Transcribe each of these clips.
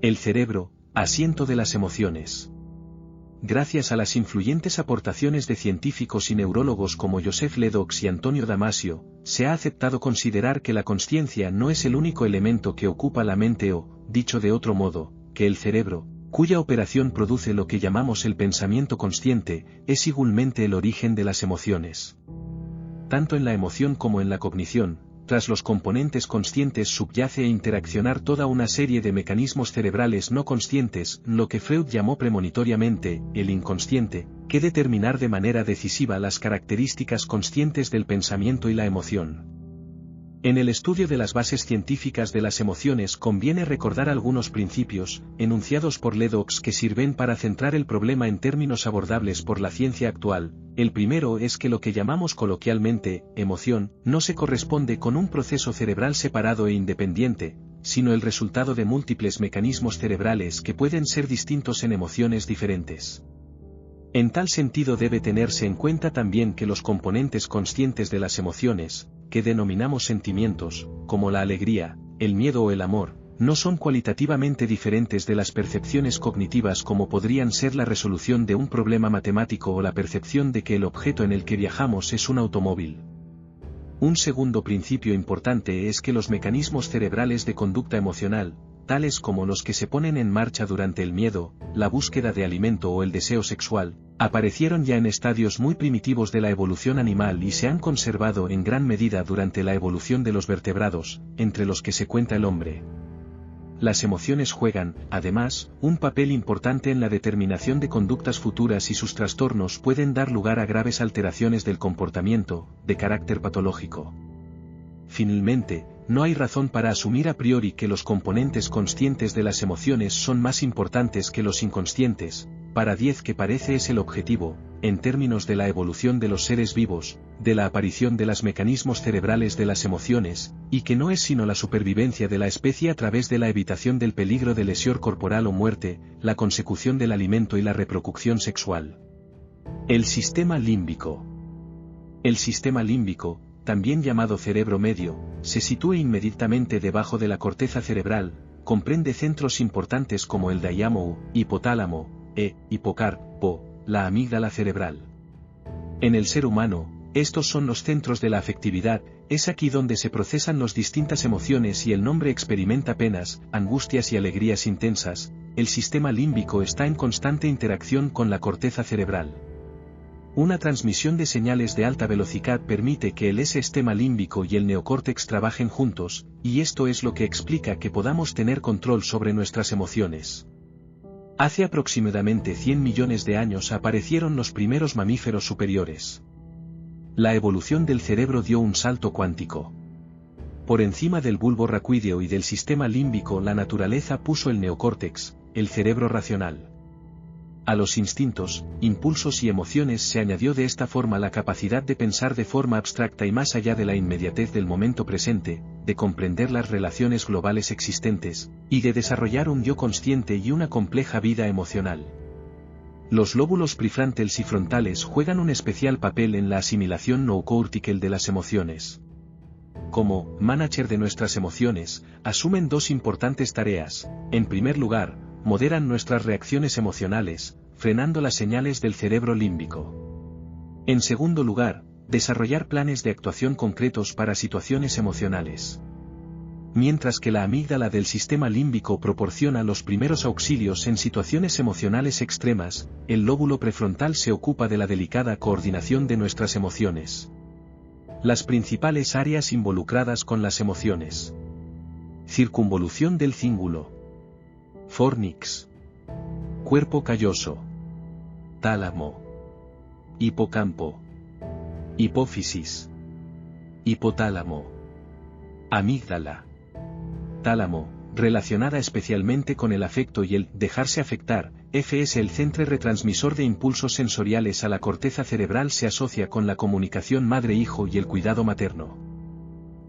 El cerebro, asiento de las emociones. Gracias a las influyentes aportaciones de científicos y neurólogos como Joseph Ledoux y Antonio Damasio, se ha aceptado considerar que la consciencia no es el único elemento que ocupa la mente o, dicho de otro modo, que el cerebro, cuya operación produce lo que llamamos el pensamiento consciente, es igualmente el origen de las emociones. Tanto en la emoción como en la cognición, tras los componentes conscientes subyace e interaccionar toda una serie de mecanismos cerebrales no conscientes, lo que Freud llamó premonitoriamente, el inconsciente, que determinar de manera decisiva las características conscientes del pensamiento y la emoción. En el estudio de las bases científicas de las emociones conviene recordar algunos principios, enunciados por Ledoux que sirven para centrar el problema en términos abordables por la ciencia actual. El primero es que lo que llamamos coloquialmente, emoción, no se corresponde con un proceso cerebral separado e independiente, sino el resultado de múltiples mecanismos cerebrales que pueden ser distintos en emociones diferentes. En tal sentido debe tenerse en cuenta también que los componentes conscientes de las emociones, que denominamos sentimientos, como la alegría, el miedo o el amor, no son cualitativamente diferentes de las percepciones cognitivas como podrían ser la resolución de un problema matemático o la percepción de que el objeto en el que viajamos es un automóvil. Un segundo principio importante es que los mecanismos cerebrales de conducta emocional, tales como los que se ponen en marcha durante el miedo, la búsqueda de alimento o el deseo sexual, aparecieron ya en estadios muy primitivos de la evolución animal y se han conservado en gran medida durante la evolución de los vertebrados, entre los que se cuenta el hombre. Las emociones juegan, además, un papel importante en la determinación de conductas futuras y sus trastornos pueden dar lugar a graves alteraciones del comportamiento, de carácter patológico. Finalmente, no hay razón para asumir a priori que los componentes conscientes de las emociones son más importantes que los inconscientes, para 10 que parece es el objetivo, en términos de la evolución de los seres vivos, de la aparición de los mecanismos cerebrales de las emociones, y que no es sino la supervivencia de la especie a través de la evitación del peligro de lesión corporal o muerte, la consecución del alimento y la reproducción sexual. El sistema límbico. El sistema límbico, también llamado cerebro medio, se sitúa inmediatamente debajo de la corteza cerebral, comprende centros importantes como el diámono, hipotálamo, hipocampo, la amígdala cerebral. En el ser humano, estos son los centros de la afectividad, es aquí donde se procesan las distintas emociones y el hombre experimenta penas, angustias y alegrías intensas. El sistema límbico está en constante interacción con la corteza cerebral. Una transmisión de señales de alta velocidad permite que el sistema límbico y el neocórtex trabajen juntos, y esto es lo que explica que podamos tener control sobre nuestras emociones. Hace aproximadamente 100 millones de años aparecieron los primeros mamíferos superiores. La evolución del cerebro dio un salto cuántico. Por encima del bulbo raquídeo y del sistema límbico la naturaleza puso el neocórtex, el cerebro racional. A los instintos, impulsos y emociones se añadió de esta forma la capacidad de pensar de forma abstracta y más allá de la inmediatez del momento presente, de comprender las relaciones globales existentes, y de desarrollar un yo consciente y una compleja vida emocional. Los lóbulos prefrontales y frontales juegan un especial papel en la asimilación neocortical de las emociones. Como manager de nuestras emociones, asumen dos importantes tareas. En primer lugar, moderan nuestras reacciones emocionales, frenando las señales del cerebro límbico. En segundo lugar, desarrollar planes de actuación concretos para situaciones emocionales. Mientras que la amígdala del sistema límbico proporciona los primeros auxilios en situaciones emocionales extremas, el lóbulo prefrontal se ocupa de la delicada coordinación de nuestras emociones. Las principales áreas involucradas con las emociones. Circunvolución del cíngulo. Fornix. Cuerpo calloso. Tálamo. Hipocampo. Hipófisis. Hipotálamo. Amígdala. Tálamo, relacionada especialmente con el afecto y el dejarse afectar. Es el centro retransmisor de impulsos sensoriales a la corteza cerebral, se asocia con la comunicación madre-hijo y el cuidado materno.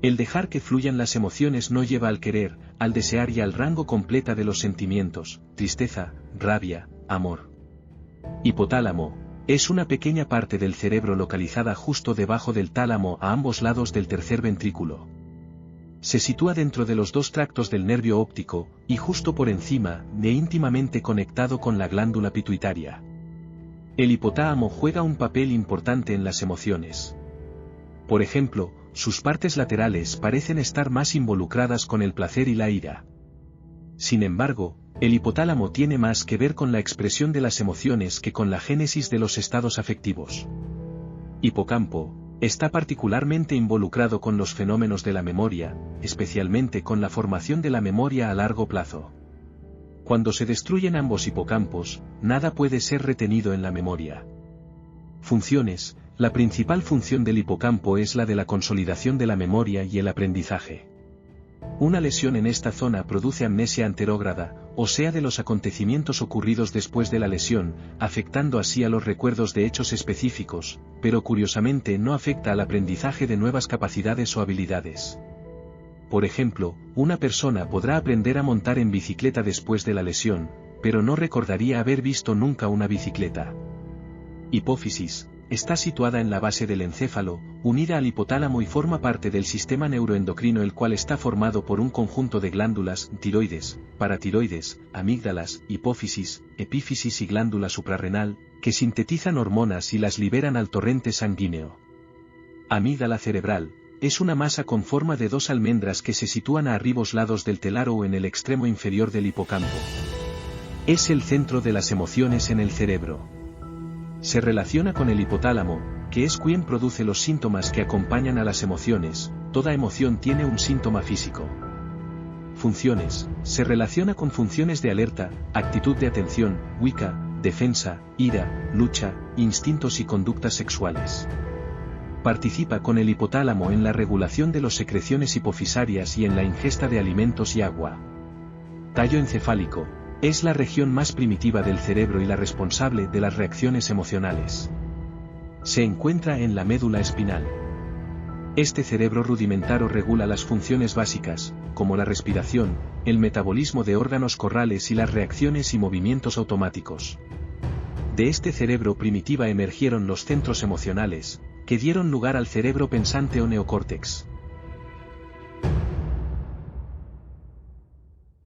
El dejar que fluyan las emociones no lleva al querer, al desear y al rango completa de los sentimientos, tristeza, rabia, amor. Hipotálamo, es una pequeña parte del cerebro localizada justo debajo del tálamo a ambos lados del tercer ventrículo. Se sitúa dentro de los dos tractos del nervio óptico, y justo por encima, e íntimamente conectado con la glándula pituitaria. El hipotálamo juega un papel importante en las emociones. Por ejemplo, sus partes laterales parecen estar más involucradas con el placer y la ira. Sin embargo, el hipotálamo tiene más que ver con la expresión de las emociones que con la génesis de los estados afectivos. Hipocampo está particularmente involucrado con los fenómenos de la memoria, especialmente con la formación de la memoria a largo plazo. Cuando se destruyen ambos hipocampos, nada puede ser retenido en la memoria. Funciones: la principal función del hipocampo es la de la consolidación de la memoria y el aprendizaje. Una lesión en esta zona produce amnesia anterógrada, o sea de los acontecimientos ocurridos después de la lesión, afectando así a los recuerdos de hechos específicos, pero curiosamente no afecta al aprendizaje de nuevas capacidades o habilidades. Por ejemplo, una persona podrá aprender a montar en bicicleta después de la lesión, pero no recordaría haber visto nunca una bicicleta. Hipófisis: está situada en la base del encéfalo, unida al hipotálamo y forma parte del sistema neuroendocrino, el cual está formado por un conjunto de glándulas, tiroides, paratiroides, amígdalas, hipófisis, epífisis y glándula suprarrenal, que sintetizan hormonas y las liberan al torrente sanguíneo. Amígdala cerebral: es una masa con forma de dos almendras que se sitúan a ambos lados del telar o en el extremo inferior del hipocampo. Es el centro de las emociones en el cerebro. Se relaciona con el hipotálamo, que es quien produce los síntomas que acompañan a las emociones. Toda emoción tiene un síntoma físico. Funciones: se relaciona con funciones de alerta, actitud de atención, Wicca, defensa, ira, lucha, instintos y conductas sexuales. Participa con el hipotálamo en la regulación de las secreciones hipofisarias y en la ingesta de alimentos y agua. Tallo encefálico: es la región más primitiva del cerebro y la responsable de las reacciones emocionales. Se encuentra en la médula espinal. Este cerebro rudimentario regula las funciones básicas, como la respiración, el metabolismo de órganos corrales y las reacciones y movimientos automáticos. De este cerebro primitiva emergieron los centros emocionales, que dieron lugar al cerebro pensante o neocórtex.